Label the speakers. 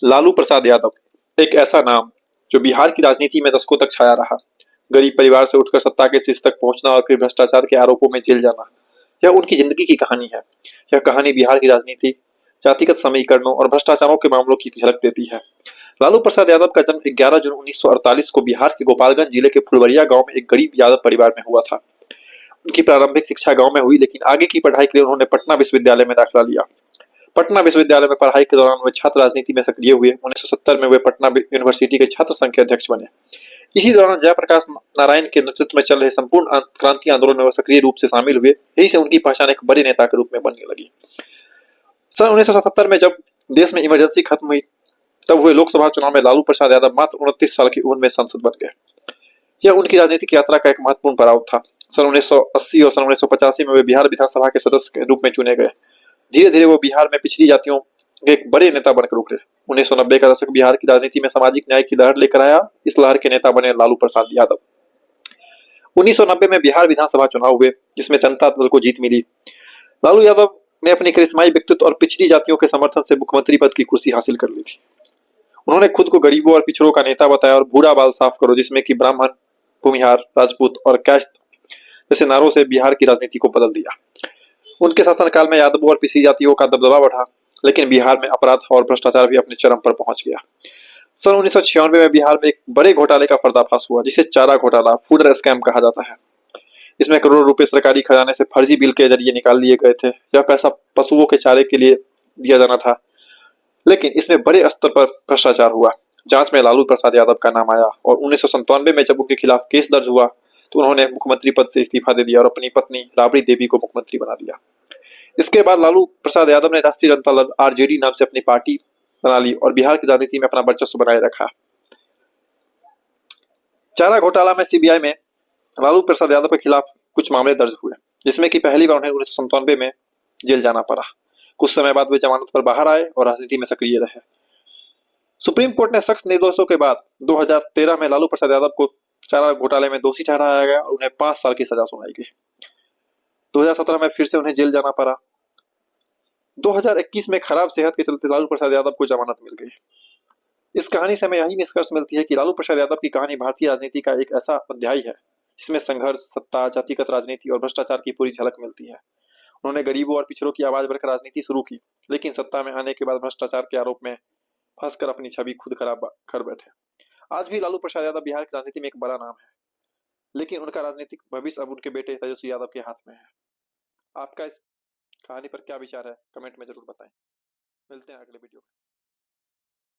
Speaker 1: लालू प्रसाद यादव एक ऐसा नाम जो बिहार की राजनीति में दशकों तक छाया रहा। गरीब परिवार से उठकर सत्ता के शीर्ष तक पहुंचना और फिर भ्रष्टाचार के आरोपों में जेल जाना, यह उनकी जिंदगी की कहानी है। यह कहानी बिहार की राजनीति, जातिगत समीकरणों और भ्रष्टाचारों के मामलों की झलक देती है। लालू प्रसाद यादव का जन्म 11 जून 1948 को बिहार के गोपालगंज जिले के फुलवरिया गांव में एक गरीब यादव परिवार में हुआ था। उनकी प्रारंभिक शिक्षा गांव में हुई, लेकिन आगे की पढ़ाई के लिए उन्होंने पटना विश्वविद्यालय में दाखिला लिया। पटना विश्वविद्यालय में पढ़ाई के दौरान वे छात्र राजनीति में सक्रिय हुए। 1970 में वे पटना यूनिवर्सिटी के छात्र संघ के अध्यक्ष बने। इसी दौरान जयप्रकाश नारायण के नेतृत्व में चल रहे संपूर्ण क्रांति आंदोलन में वे सक्रिय रूप से शामिल हुए। यही से उनकी पहचान एक बड़े नेता के रूप में बनने लगी। सन 1977 में जब देश में इमरजेंसी खत्म हुई, तब हुए लोकसभा चुनाव में लालू प्रसाद यादव मात्र 29 साल की उम्र में सांसद बन गए। यह उनकी राजनीतिक यात्रा का एक महत्वपूर्ण पड़ाव था। सन 1980 और सन 1985 में वे बिहार विधानसभा के सदस्य के रूप में चुने गए। धीरे धीरे वो बिहार में पिछड़ी जातियों के एक बड़े नेता बनकर उभरे। 1990 का दशक बिहार की राजनीति में सामाजिक न्याय की लहर लेकर आया। इस लहर के नेता बने लालू प्रसाद यादव। 1990 में बिहार विधानसभा चुनाव हुए, जिसमें जनता दल को जीत मिली। लालू यादव ने अपनी करिश्माई व्यक्तित्व और पिछड़ी जातियों के समर्थन से मुख्यमंत्री पद की कुर्सी हासिल कर ली थी। उन्होंने खुद को गरीबों और पिछड़ों का नेता बताया और भूरा बाल साफ करो, जिसमें कि ब्राह्मण, भूमिहार, राजपूत और कैस्त जैसे नारों से बिहार की राजनीति को बदल दिया। उनके शासनकाल में यादवों और पिछड़ी जातियों का दबदबा बढ़ा, लेकिन बिहार में अपराध और भ्रष्टाचार भी अपने चरम पर पहुंच गया। सन 1996 में बिहार में एक बड़े घोटाले का पर्दाफाश हुआ, जिसे चारा घोटाला, फूड स्कैम कहा जाता है। इसमें करोड़ों रुपए सरकारी खजाने से फर्जी बिल के जरिए निकाल लिए गए थे। यह पैसा पशुओं के चारे के लिए दिया जाना था, लेकिन इसमें बड़े स्तर पर भ्रष्टाचार हुआ। जांच में लालू प्रसाद यादव का नाम आया और 1997 में जब उनके खिलाफ केस दर्ज हुआ, तो उन्होंने मुख्यमंत्री पद से इस्तीफा दे दिया और अपनी पत्नी राबड़ी देवी को मुख्यमंत्री बना दिया। इसके बाद लालू प्रसाद यादव ने राष्ट्रीय जनता दल आरजेडी नाम से अपनी पार्टी बना ली और बिहार की राजनीति में अपना वर्चस्व बनाए रखा। चारा घोटाला में सीबीआई में लालू प्रसाद यादव के खिलाफ कुछ मामले दर्ज हुए, जिसमें कि पहली बार उन्हें 1997 में जेल जाना पड़ा। कुछ समय बाद वे जमानत पर बाहर आए और राजनीति में सक्रिय रहे। सुप्रीम कोर्ट ने सख्त निर्दोषों के बाद 2013 में लालू प्रसाद यादव को चारा घोटाले में दोषी ठहराया गया और उन्हें 5 साल की सजा सुनाई गई। 2017 में फिर से उन्हें जेल जाना पड़ा। 2021 में खराब सेहत के चलते लालू प्रसाद यादव को जमानत मिल गई। इस कहानी से हमें यही निष्कर्ष मिलती है कि लालू प्रसाद यादव की कहानी भारतीय राजनीति का एक ऐसा अध्याय है जिसमें संघर्ष, सत्ता, जातिगत राजनीति और भ्रष्टाचार की पूरी झलक मिलती है। उन्होंने गरीबों और पिछड़ों की आवाज बनकर राजनीति शुरू की, लेकिन सत्ता में आने के बाद भ्रष्टाचार के आरोप में फंसकर अपनी छवि खुद खराब कर बैठे। आज भी लालू प्रसाद यादव बिहार की राजनीति में एक बड़ा नाम है, लेकिन उनका राजनीतिक भविष्य अब उनके बेटे तेजस्वी यादव के हाथ में है। आपका इस कहानी पर क्या विचार है, कमेंट में जरूर बताएं। मिलते हैं अगले वीडियो में।